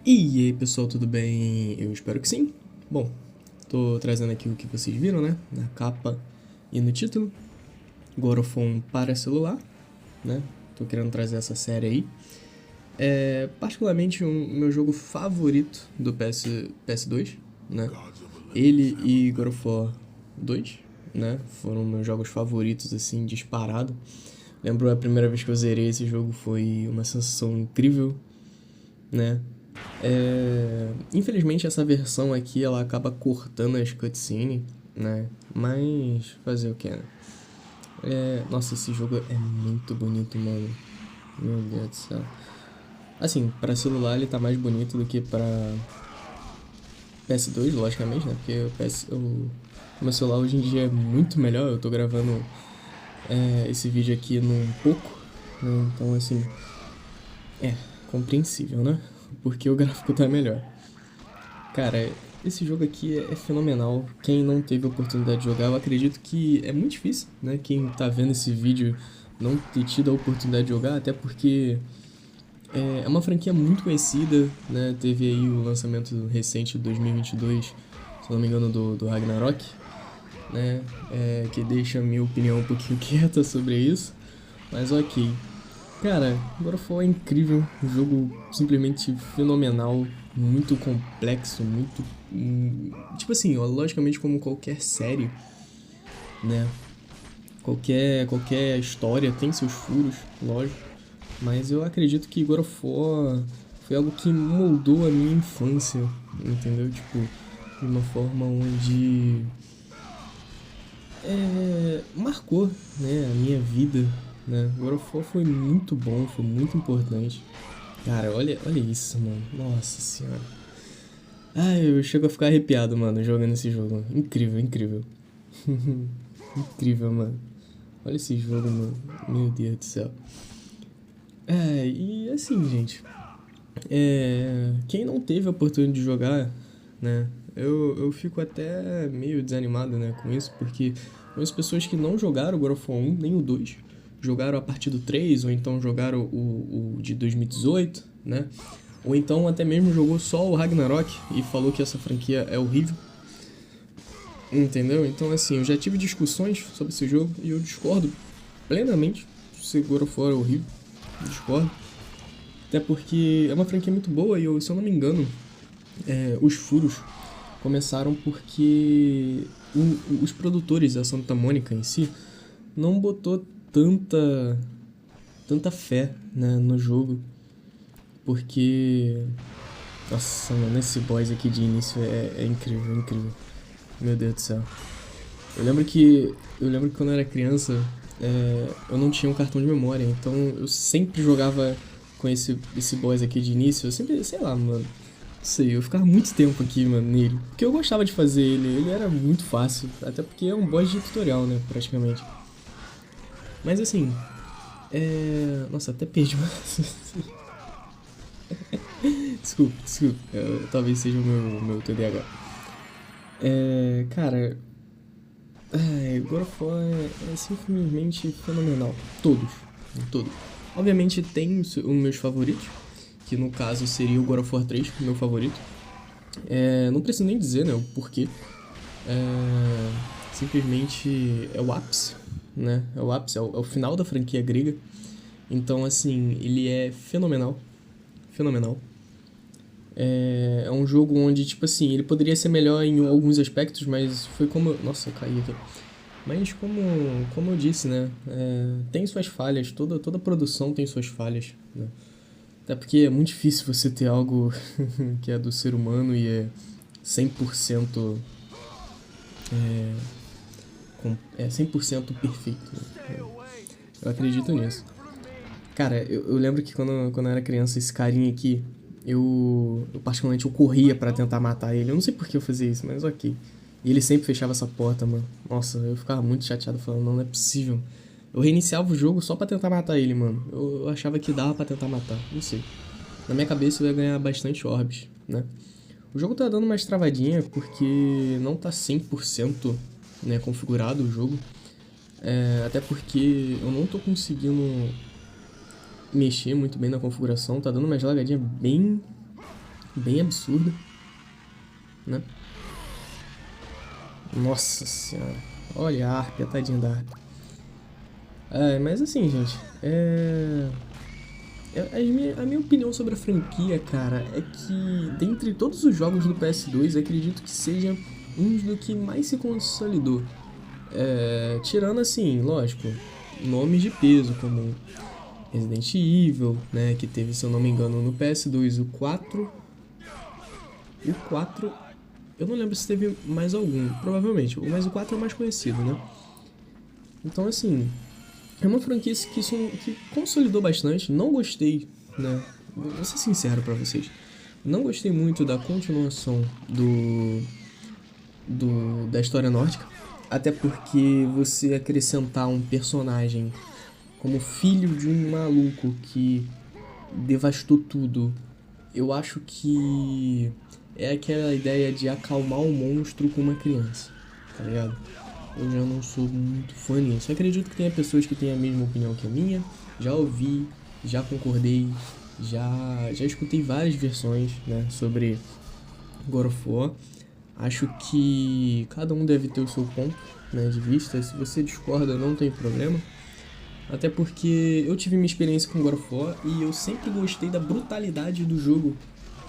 E aí pessoal, tudo bem? Eu espero que sim. Bom, tô trazendo aqui o que vocês viram, né? Na capa e no título. God of War para celular, né? Tô querendo trazer essa série aí. É particularmente meu jogo favorito do PS2, né? Ele e God of War 2, né? Foram meus jogos favoritos, assim, disparado. Lembro a primeira vez que eu zerei esse jogo foi uma sensação incrível, né? Infelizmente essa versão aqui ela acaba cortando as cutscenes, né? Mas fazer o que, né? Nossa, esse jogo é muito bonito, mano. Meu Deus do céu. Assim, pra celular ele tá mais bonito do que pra PS2, logicamente, né? Porque o meu celular hoje em dia é muito melhor. Eu tô gravando esse vídeo aqui num pouco, né? Então, assim, compreensível, né? Porque o gráfico tá melhor. Cara, esse jogo aqui é fenomenal. Quem não teve a oportunidade de jogar, eu acredito que é muito difícil, né? Quem tá vendo esse vídeo não ter tido a oportunidade de jogar, até porque é uma franquia muito conhecida, né? Teve aí o lançamento recente de 2022, se não me engano, do Ragnarok, né? Que deixa a minha opinião um pouquinho quieta sobre isso, mas ok. Cara, God of War é incrível, um jogo simplesmente fenomenal, muito complexo, muito. Tipo assim, ó, logicamente, como qualquer série, né? Qualquer história tem seus furos, lógico, mas eu acredito que God of War foi algo que moldou a minha infância, entendeu? Tipo, de uma forma onde. Marcou, né, a minha vida, né? God of War foi muito bom, foi muito importante. Cara, olha isso, mano. Nossa senhora. Ai, eu chego a ficar arrepiado, mano, jogando esse jogo. Incrível, incrível. Incrível, mano. Olha esse jogo, mano. Meu Deus do céu. E assim, gente. Quem não teve a oportunidade de jogar, né? Eu fico até meio desanimado, né, com isso, porque as pessoas que não jogaram o God of War 1 nem o 2, jogaram a partir do 3, ou então jogaram o de 2018, né? Ou então até mesmo jogou só o Ragnarok e falou que essa franquia é horrível. Entendeu? Então assim, eu já tive discussões sobre esse jogo e eu discordo plenamente se God of War é horrível. Eu discordo. Até porque é uma franquia muito boa e eu, se eu não me engano, os furos começaram porque os produtores da Santa Mônica em si não botou tanta fé, né, no jogo. Porque nossa, mano, esse boss aqui de início é incrível, é incrível. Meu Deus do céu. Eu lembro que quando eu era criança, eu não tinha um cartão de memória, então eu sempre jogava com esse boss aqui de início. Eu sempre, sei lá, mano. Não sei, eu ficava muito tempo aqui, mano, nele. Porque eu gostava de fazer ele era muito fácil. Até porque é um boss de tutorial, né, praticamente. Mas assim, nossa, até perdi, mano. Desculpa. Talvez seja o meu TDAH. Cara, God of War é simplesmente fenomenal. Todos. Obviamente tem os meus favoritos, que no caso seria o God of War 3, meu favorito. Não preciso nem dizer, né, o porquê. Simplesmente é o ápice, né? É o ápice, é o final da franquia grega. Então, assim, ele é fenomenal. Fenomenal. É um jogo onde, tipo assim, ele poderia ser melhor em alguns aspectos, mas foi como. Nossa, eu caí aqui. Mas como eu disse, né? Tem suas falhas, toda produção tem suas falhas, né? Até porque é muito difícil você ter algo que é do ser humano e é 100%. É 100% perfeito, né? Eu acredito nisso. Cara, eu lembro que quando eu era criança, esse carinha aqui, eu particularmente eu corria pra tentar matar ele. Eu não sei por que eu fazia isso, mas ok. E ele sempre fechava essa porta, mano. Nossa, eu ficava muito chateado falando, não é possível. Eu reiniciava o jogo só pra tentar matar ele, mano. Eu achava que dava pra tentar matar, não sei. Na minha cabeça eu ia ganhar bastante orbes, né? O jogo tá dando uma travadinha porque não tá 100%, né, configurado o jogo. Até porque eu não tô conseguindo mexer muito bem na configuração, tá dando uma lagadinha bem bem absurda, né? Nossa senhora. Olha a Harpia, tadinha da Harpia. Mas assim, gente, a minha opinião sobre a franquia, cara, é que dentre todos os jogos do PS2, acredito que seja um do que mais se consolidou. Tirando assim, lógico, nomes de peso como Resident Evil, né, que teve, se eu não me engano, no PS2 o 4. O 4, eu não lembro se teve mais algum, provavelmente, mas o 4 é o mais conhecido, né? Então assim, é uma franquia que consolidou bastante. Não gostei, né? Vou ser sincero pra vocês. Não gostei muito da continuação da história nórdica. Até porque você acrescentar um personagem como filho de um maluco que devastou tudo, eu acho que é aquela ideia de acalmar o monstro com uma criança, tá ligado? Eu já não sou muito fã nisso. Eu acredito que tenha pessoas que têm a mesma opinião que a minha. Já ouvi, já concordei, já escutei várias versões, né, sobre God of War. Acho que cada um deve ter o seu ponto, né, de vista. Se você discorda, não tem problema. Até porque eu tive minha experiência com God of War e eu sempre gostei da brutalidade do jogo,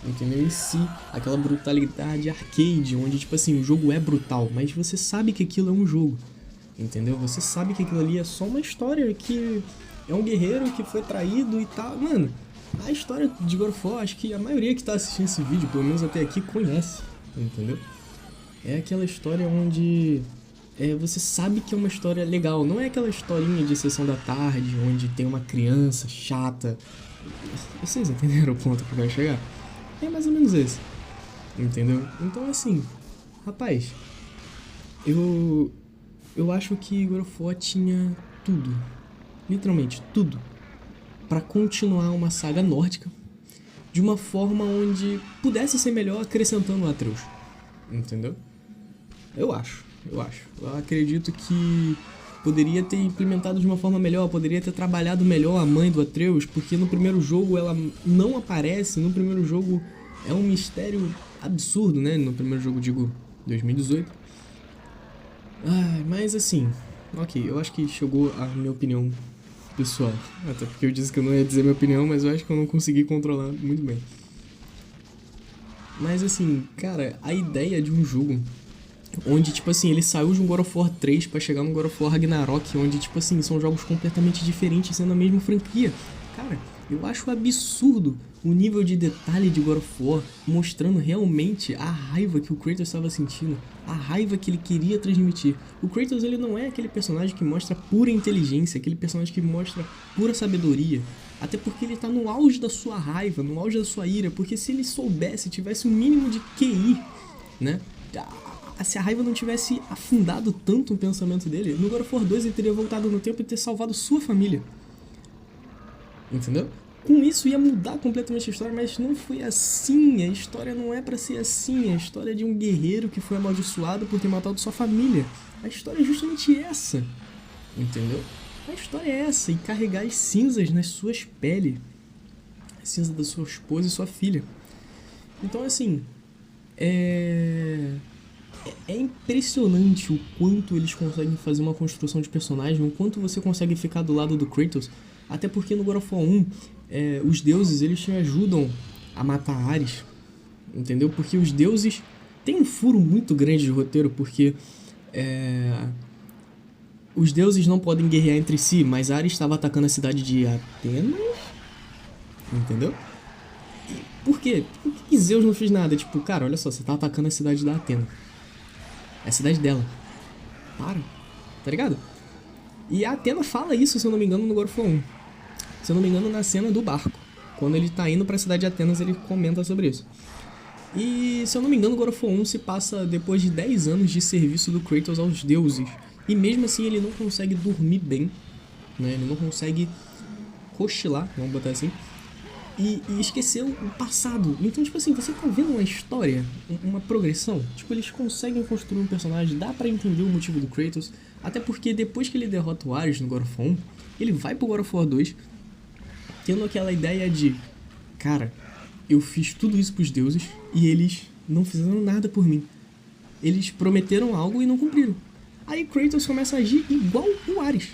entendeu? Em si, aquela brutalidade arcade, onde, tipo assim, o jogo é brutal, mas você sabe que aquilo é um jogo, entendeu? Você sabe que aquilo ali é só uma história, que é um guerreiro que foi traído e tal. Mano, a história de God of War, acho que a maioria que tá assistindo esse vídeo, pelo menos até aqui, conhece, entendeu? É aquela história onde você sabe que é uma história legal. Não é aquela historinha de sessão da tarde, onde tem uma criança chata. Vocês entenderam o ponto que eu quero chegar? É mais ou menos esse, entendeu? Então, assim, rapaz, eu acho que God of War tinha tudo, literalmente tudo, pra continuar uma saga nórdica de uma forma onde pudesse ser melhor acrescentando o Atreus, entendeu? Eu acho. Eu acredito que poderia ter implementado de uma forma melhor, poderia ter trabalhado melhor a mãe do Atreus, porque no primeiro jogo ela não aparece, no primeiro jogo é um mistério absurdo, né? No primeiro jogo, digo, 2018. Mas assim, ok, eu acho que chegou a minha opinião pessoal. Até porque eu disse que eu não ia dizer minha opinião, mas eu acho que eu não consegui controlar muito bem. Mas assim, cara, a ideia de um jogo onde, tipo assim, ele saiu de um God of War 3 pra chegar no God of War Ragnarok, onde, tipo assim, são jogos completamente diferentes sendo a mesma franquia. Cara, eu acho absurdo o nível de detalhe de God of War, mostrando realmente a raiva que o Kratos estava sentindo, a raiva que ele queria transmitir. O Kratos, ele não é aquele personagem que mostra pura inteligência, aquele personagem que mostra pura sabedoria. Até porque ele tá no auge da sua raiva, no auge da sua ira, porque se ele soubesse, tivesse um mínimo de QI, né? Se a raiva não tivesse afundado tanto o pensamento dele, no God of War 2 ele teria voltado no tempo e ter salvado sua família. Entendeu? Com isso ia mudar completamente a história, mas não foi assim. A história não é pra ser assim. A história é de um guerreiro que foi amaldiçoado por ter matado sua família. A história é justamente essa. Entendeu? A história é essa. E carregar as cinzas nas suas peles. As cinzas da sua esposa e sua filha. Então assim, é impressionante o quanto eles conseguem fazer uma construção de personagem, o quanto você consegue ficar do lado do Kratos, até porque no God of War 1, os deuses, eles te ajudam a matar Ares, entendeu? Porque os deuses têm um furo muito grande de roteiro, porque os deuses não podem guerrear entre si, mas Ares estava atacando a cidade de Atenas, entendeu? Por quê? Por que Zeus não fez nada? Tipo, cara, olha só, você tá atacando a cidade da Atena. É a cidade dela. Para. Tá ligado? E a Athena fala isso, se eu não me engano, no God of War 1. Se eu não me engano, na cena do barco. Quando ele tá indo pra cidade de Atenas, ele comenta sobre isso. E, se eu não me engano, God of War 1 se passa depois de 10 anos de serviço do Kratos aos deuses. E mesmo assim, ele não consegue dormir bem, né? Ele não consegue cochilar, vamos botar assim. E esqueceu o passado. Então, tipo assim, você tá vendo uma história, uma progressão. Tipo, eles conseguem construir um personagem, dá pra entender o motivo do Kratos. Até porque depois que ele derrota o Ares no God of War 1, ele vai pro God of War 2, tendo aquela ideia de, cara, eu fiz tudo isso pros deuses e eles não fizeram nada por mim. Eles prometeram algo e não cumpriram. Aí Kratos começa a agir igual o Ares.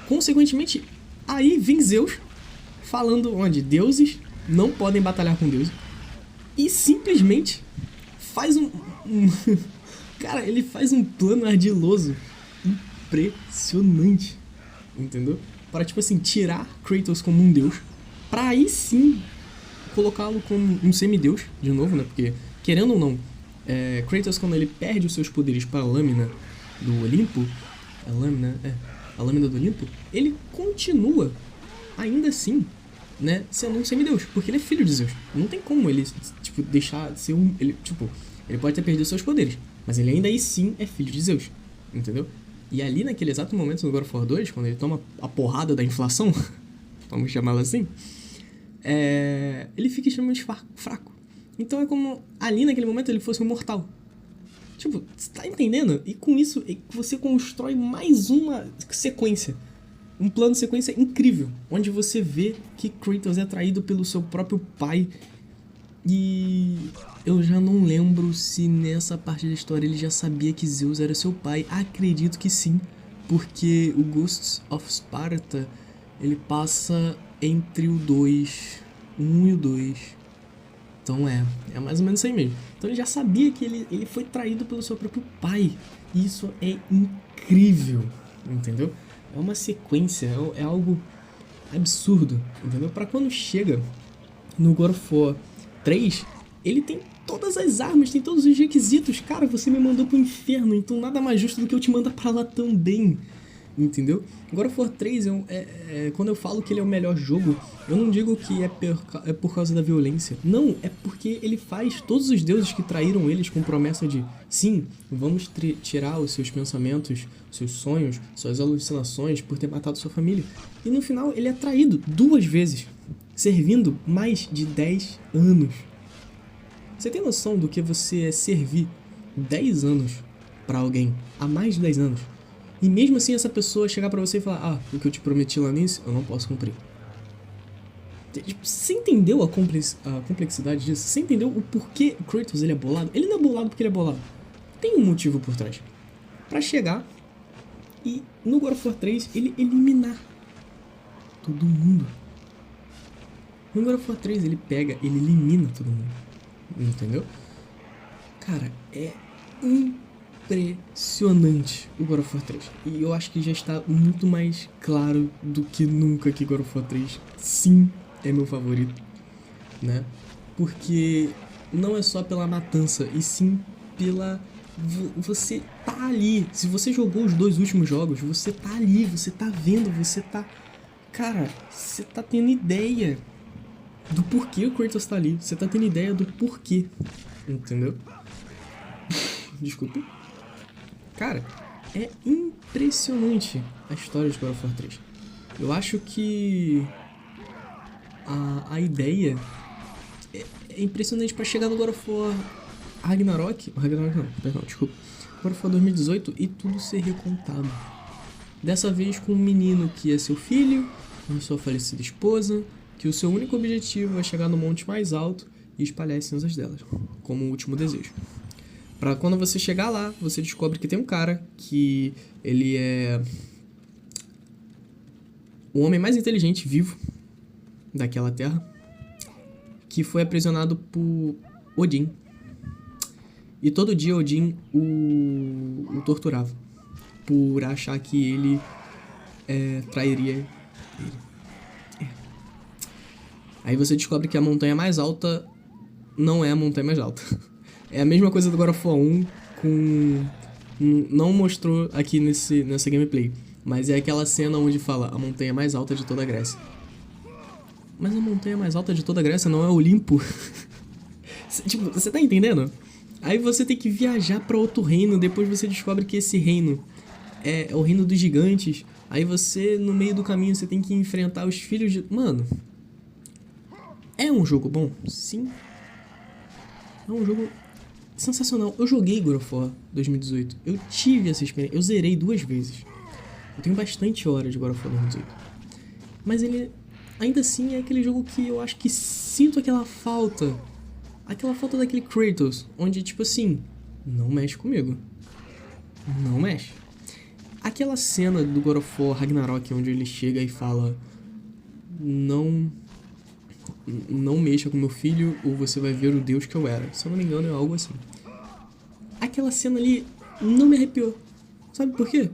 Consequentemente, aí vem Zeus falando onde deuses não podem batalhar com deuses. E simplesmente faz Cara, ele faz um plano ardiloso impressionante. Entendeu? Para, tipo assim, tirar Kratos como um deus. Pra aí sim colocá-lo como um semideus, de novo, né? Porque, querendo ou não, Kratos, quando ele perde os seus poderes para a lâmina do Olimpo, a lâmina do Olimpo, ele continua, ainda assim, né, sendo um semideus, porque ele é filho de Zeus. Não tem como ele, tipo, deixar de ser um... Ele pode ter perdido seus poderes, mas ele ainda aí sim é filho de Zeus, entendeu? E ali, naquele exato momento no God of War 2, quando ele toma a porrada da inflação, vamos chamá-la assim, ele fica extremamente fraco. Então é como ali naquele momento ele fosse um mortal. Tipo, você tá entendendo? E com isso você constrói mais uma sequência. Um plano de sequência incrível. Onde você vê que Kratos é atraído pelo seu próprio pai. E eu já não lembro se nessa parte da história ele já sabia que Zeus era seu pai. Acredito que sim. Porque o Ghosts of Sparta, ele passa entre o 1 e o 2. Então é mais ou menos isso aí mesmo. Então ele já sabia que ele foi traído pelo seu próprio pai. E isso é incrível, entendeu? É uma sequência, é algo absurdo, entendeu? Pra quando chega no God of War 3, ele tem todas as armas, tem todos os requisitos. Cara, você me mandou pro inferno, então nada mais justo do que eu te mandar pra lá também. Entendeu? God of War 3, quando eu falo que ele é o melhor jogo, eu não digo que é por causa da violência. Não, é porque ele faz todos os deuses que traíram eles com promessa de sim, vamos tirar os seus pensamentos, seus sonhos, suas alucinações por ter matado sua família. E no final ele é traído 2 vezes, servindo mais de 10 anos. Você tem noção do que você é servir 10 anos pra alguém, há mais de 10 anos? E mesmo assim essa pessoa chegar pra você e falar, o que eu te prometi lá nisso, eu não posso cumprir. Você entendeu a complexidade disso? Você entendeu o porquê o Kratos ele é bolado? Ele não é bolado porque ele é bolado. Tem um motivo por trás. Pra chegar e no God of War 3 ele eliminar todo mundo. No God of War 3 ele ele elimina todo mundo. Entendeu? Cara, é impressionante o God of War 3. E eu acho que já está muito mais claro do que nunca que God of War 3 sim é meu favorito, né? Porque não é só pela matança, e sim pela... Você tá ali. Se você jogou os 2 últimos jogos, você tá ali, você tá vendo, você tá... Cara, você tá tendo ideia do porquê o Kratos tá ali. Você tá tendo ideia do porquê, entendeu? Desculpa. Cara, é impressionante a história de God of War 3. Eu acho que a ideia é impressionante pra chegar no God of War Ragnarok não, perdão, desculpa. God of War 2018 e tudo ser recontado. Dessa vez com um menino que é seu filho, com sua falecida esposa, que o seu único objetivo é chegar no monte mais alto e espalhar as cinzas delas, como o último desejo. Pra quando você chegar lá, você descobre que tem um cara que ele é o homem mais inteligente vivo daquela terra, que foi aprisionado por Odin. E todo dia Odin o torturava por achar que ele trairia ele. Aí você descobre que a montanha mais alta não é a montanha mais alta. É a mesma coisa do God of War 1 com... Não mostrou aqui nessa gameplay, mas é aquela cena onde fala a montanha mais alta de toda a Grécia. Mas a montanha mais alta de toda a Grécia não é Olimpo. Tipo, você tá entendendo? Aí você tem que viajar pra outro reino, depois você descobre que esse reino é o reino dos gigantes. Aí você, no meio do caminho, você tem que enfrentar os filhos de... Mano, é um jogo bom? Sim. É um jogo sensacional. Eu joguei God of War 2018. Eu tive essa experiência. Eu zerei 2 vezes. Eu tenho bastante horas de God of War 2018. Mas ele ainda assim é aquele jogo que eu acho que sinto aquela falta daquele Kratos, onde tipo assim, não mexe comigo, não mexe. Aquela cena do God of War Ragnarok, onde ele chega e fala, não mexa com meu filho ou você vai ver o Deus que eu era. Se eu não me engano é algo assim. Aquela cena ali não me arrepiou. Sabe por quê?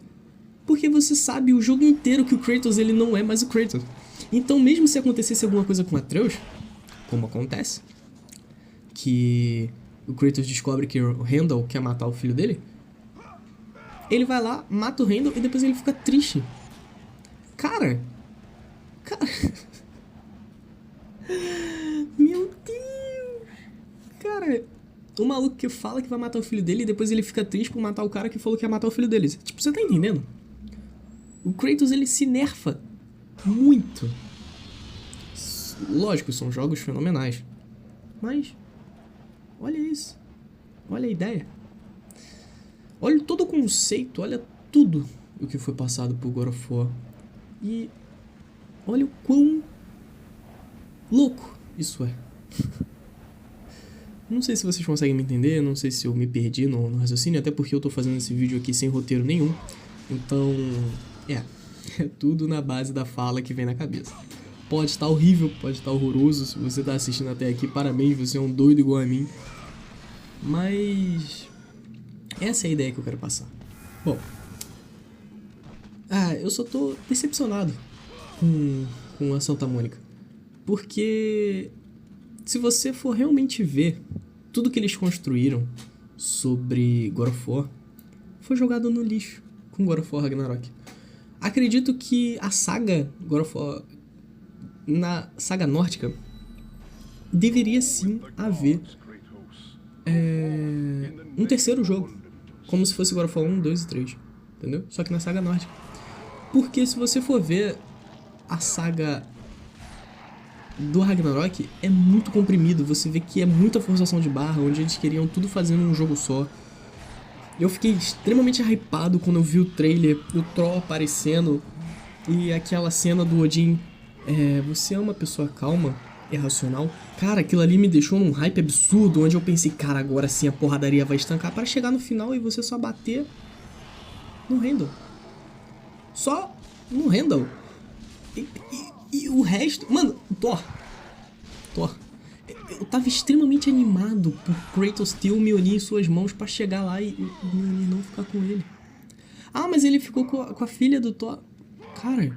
Porque você sabe o jogo inteiro que o Kratos ele não é mais o Kratos. Então mesmo se acontecesse alguma coisa com Atreus, como acontece, que o Kratos descobre que o Randall quer matar o filho dele, ele vai lá, mata o Randall e depois ele fica triste. Cara... Meu Deus! Cara, o maluco que fala que vai matar o filho dele e depois ele fica triste por matar o cara que falou que ia matar o filho dele. Tipo, você tá entendendo? O Kratos, ele se nerfa muito. Lógico, são jogos fenomenais. Mas, olha isso. Olha a ideia. Olha todo o conceito, olha tudo o que foi passado por God of War. E olha o quão louco isso é. Não sei se vocês conseguem me entender, não sei se eu me perdi no raciocínio, até porque eu tô fazendo esse vídeo aqui sem roteiro nenhum. Então, é tudo na base da fala que vem na cabeça. Pode estar horrível, pode estar horroroso, se você tá assistindo até aqui, parabéns, você é um doido igual a mim. Mas essa é a ideia que eu quero passar. Bom, eu só tô decepcionado com a Santa Mônica. Porque se você for realmente ver tudo que eles construíram sobre God of War, foi jogado no lixo com God of War Ragnarok. Acredito que a saga God of War, na saga nórdica, deveria sim haver um terceiro jogo, como se fosse God of War 1, 2 e 3, entendeu? Só que na saga nórdica. Porque se você for ver a saga do Ragnarok, é muito comprimido, você vê que é muita forçação de barra, onde eles queriam tudo fazendo um jogo só. Eu fiquei extremamente hypado quando eu vi o trailer, o Thor aparecendo e aquela cena do Odin. Você é uma pessoa calma e racional? Cara, aquilo ali me deixou num hype absurdo, onde eu pensei, cara, agora sim a porradaria vai estancar para chegar no final e você só bater no Randall. Só no Randall. E o resto... Mano, Thor. Eu tava extremamente animado por Kratos ter o Mjolnir em suas mãos pra chegar lá e o Mjolnir não ficar com ele. Mas ele ficou com a filha do Thor. Cara...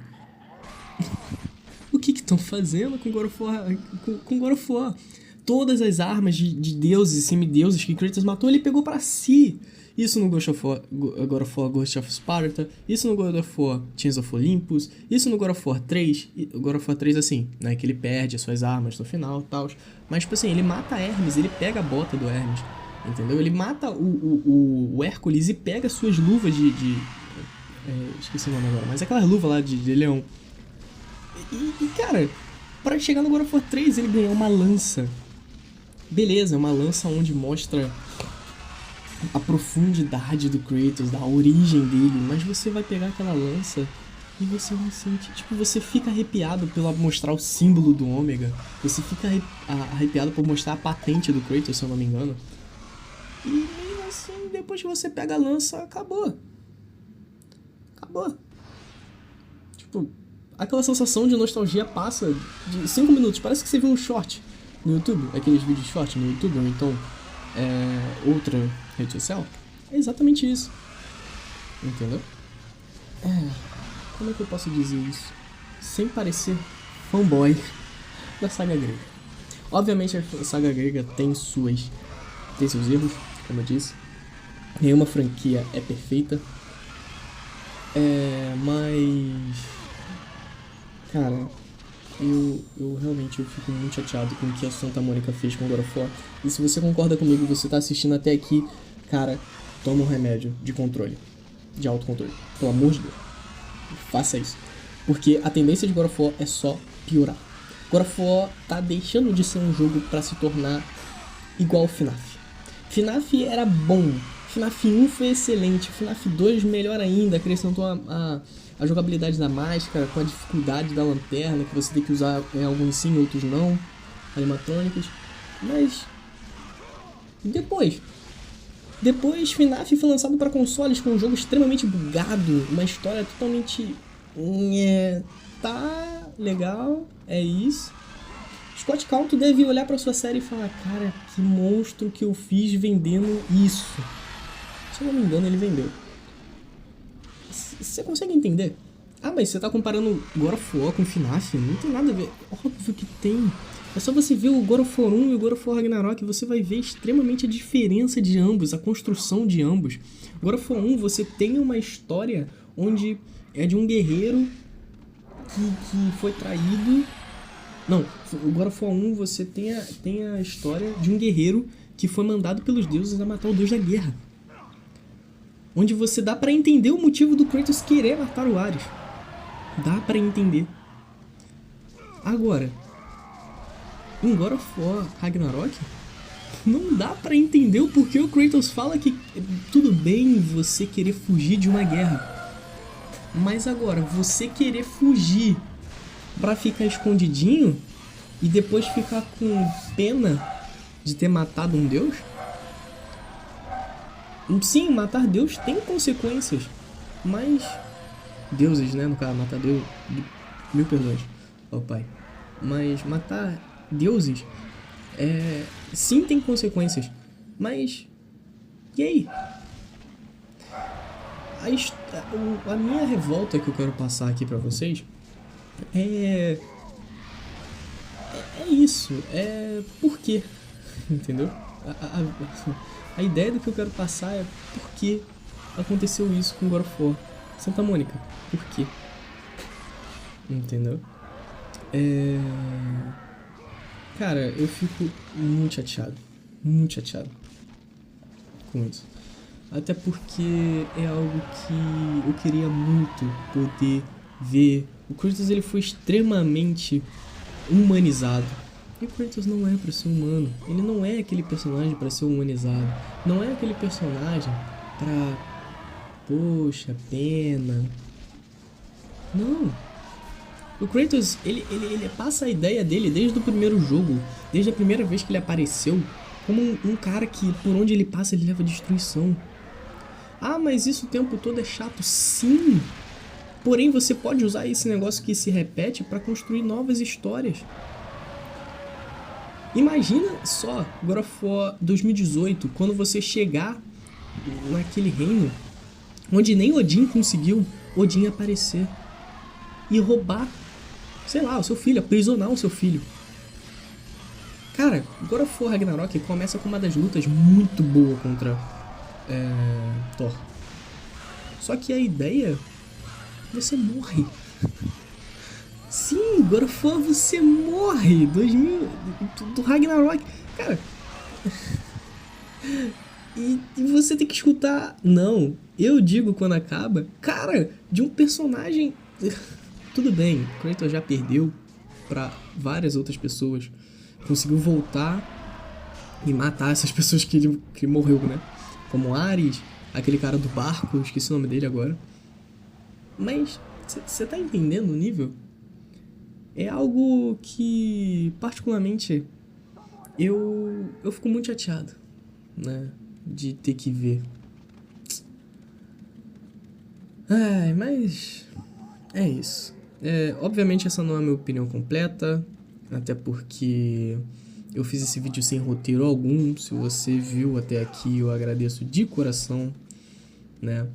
O que estão fazendo com God of War? Com God of War? Todas as armas de deuses e semideuses que Kratos matou, ele pegou pra si. Isso no God of War Ghost of Sparta, isso no God of War Chains of Olympus, isso no God of War 3, God of War 3 assim, né, que ele perde as suas armas no final e tal. Mas tipo assim, ele mata Hermes, ele pega a bota do Hermes, entendeu? Ele mata o Hércules e pega as suas luvas esqueci o nome agora, mas aquela luva lá de leão. E cara, pra chegar no God of War 3 ele ganhou uma lança. Beleza, é uma lança onde mostra a profundidade do Kratos, da origem dele, mas você vai pegar aquela lança e você não sente, tipo, você fica arrepiado pela mostrar o símbolo do Ômega, você fica arrepiado por mostrar a patente do Kratos, se eu não me engano. E mesmo assim, depois que você pega a lança, acabou. Tipo, aquela sensação de nostalgia passa de 5 minutos, parece que você viu um short no YouTube, aqueles vídeos short no YouTube, ou então outra rede social. É exatamente isso, entendeu? Como é que eu posso dizer isso sem parecer fanboy da saga grega? Obviamente a saga grega tem seus erros, como eu disse. Nenhuma franquia é perfeita. Mas... cara, eu realmente fico muito chateado com o que a Santa Mônica fez com God of War. E se você concorda comigo, você tá assistindo até aqui, cara, toma um remédio de controle, de autocontrole. Pelo amor de Deus, faça isso. Porque a tendência de God of War é só piorar. God of War tá deixando de ser um jogo pra se tornar igual ao FNAF. FNAF era bom. FNAF 1 foi excelente, FNAF 2 melhor ainda, acrescentou a jogabilidade da máscara, com a dificuldade da lanterna, que você tem que usar alguns sim, outros não, animatrônicos. Mas depois FNAF foi lançado para consoles com um jogo extremamente bugado, uma história totalmente... tá legal, é isso. Scott Cawthon deve olhar pra sua série e falar: cara, que monstro que eu fiz vendendo isso. Se eu não me engano, ele vendeu. Você consegue entender? Ah, mas você tá comparando God of War com FNAF? Não tem nada a ver. Óbvio que tem. É só você ver o God of War 1 e o God of War Ragnarok, você vai ver extremamente a diferença de ambos, a construção de ambos. God of War 1, você tem uma história onde é de um guerreiro que foi traído. Não, o God of War 1 você tem a história de um guerreiro que foi mandado pelos deuses a matar o deus da guerra. Onde você dá pra entender o motivo do Kratos querer matar o Ares. Dá pra entender. Agora, em God of War Ragnarok, não dá pra entender o porquê o Kratos fala que tudo bem você querer fugir de uma guerra. Mas agora, você querer fugir pra ficar escondidinho e depois ficar com pena de ter matado um deus? Sim, matar Deus tem consequências, mas... deuses, né? No caso, matar Deus... Mil perdões, ó pai. Mas matar deuses... sim, tem consequências, mas... e aí? A minha revolta que eu quero passar aqui pra vocês é isso, por quê? Entendeu? A ideia do que eu quero passar é por que aconteceu isso com God of War. Santa Mônica, por quê? Entendeu? Cara, eu fico muito chateado com isso. Até porque é algo que eu queria muito poder ver. O Kratos, ele foi extremamente humanizado. E o Kratos não é pra ser humano. Ele não é aquele personagem pra ser humanizado. Não é aquele personagem pra... poxa, pena. Não. O Kratos, ele passa a ideia dele desde o primeiro jogo, desde a primeira vez que ele apareceu, como um cara que, por onde ele passa, ele leva destruição. Ah, mas isso o tempo todo é chato. Sim. Porém, você pode usar esse negócio que se repete pra construir novas histórias. Imagina só, God of War 2018, quando você chegar naquele reino onde nem Odin conseguiu, Odin aparecer e roubar, sei lá, o seu filho, aprisionar o seu filho. Cara, God of War Ragnarok começa com uma das lutas muito boa contra Thor. Só que a ideia, você morre. Sim, God of War você morre. 2000 do Ragnarok, cara. E você tem que escutar. Não, eu digo quando acaba, cara, de um personagem. Tudo bem, Kratos já perdeu pra várias outras pessoas. Conseguiu voltar e matar essas pessoas que morreu, né? Como Ares, aquele cara do barco, esqueci o nome dele agora. Mas você tá entendendo o nível? É algo que, particularmente, eu fico muito chateado, né? De ter que ver. Ai, mas é isso. Obviamente essa não é a minha opinião completa, até porque eu fiz esse vídeo sem roteiro algum. Se você viu até aqui, eu agradeço de coração, né?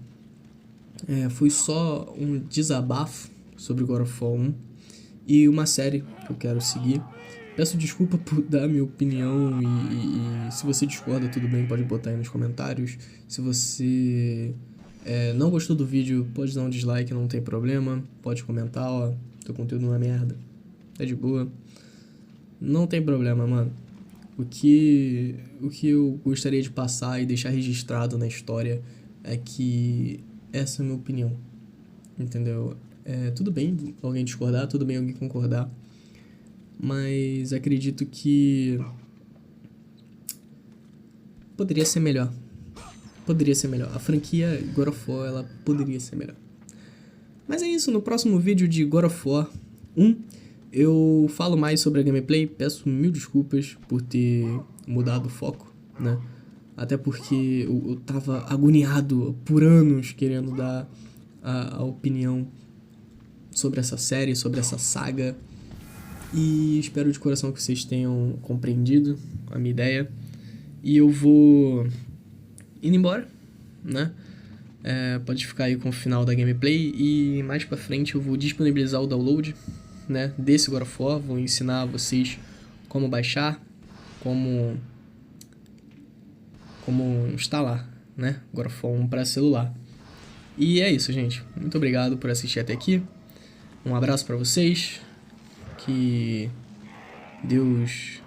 Foi só um desabafo sobre God of War 1 e uma série que eu quero seguir. Peço desculpa por dar minha opinião e se você discorda, tudo bem, pode botar aí nos comentários. Se você não gostou do vídeo, pode dar um dislike, não tem problema. Pode comentar, ó, teu conteúdo não é merda. É de boa. Não tem problema, mano. O que eu gostaria de passar e deixar registrado na história é que essa é a minha opinião. Entendeu? Tudo bem alguém discordar, tudo bem alguém concordar. Mas acredito que poderia ser melhor. poderia ser melhor. A franquia God of War, ela poderia ser melhor. Mas é isso, no próximo vídeo de God of War 1, eu falo mais sobre a gameplay. Peço mil desculpas por ter mudado o foco, né? Até porque eu tava agoniado por anos querendo dar a opinião sobre essa série, sobre essa saga. E espero de coração que vocês tenham compreendido a minha ideia. E eu vou indo embora, né? Pode ficar aí com o final da gameplay. E mais pra frente eu vou disponibilizar o download, né, desse God of War. Vou ensinar vocês como baixar, como instalar, né, God of War 1 para celular. E é isso, gente. Muito obrigado por assistir até aqui. Um abraço pra vocês. Que Deus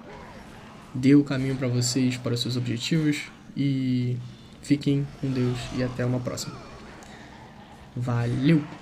dê o caminho pra vocês para os seus objetivos. E fiquem com Deus e até uma próxima. Valeu!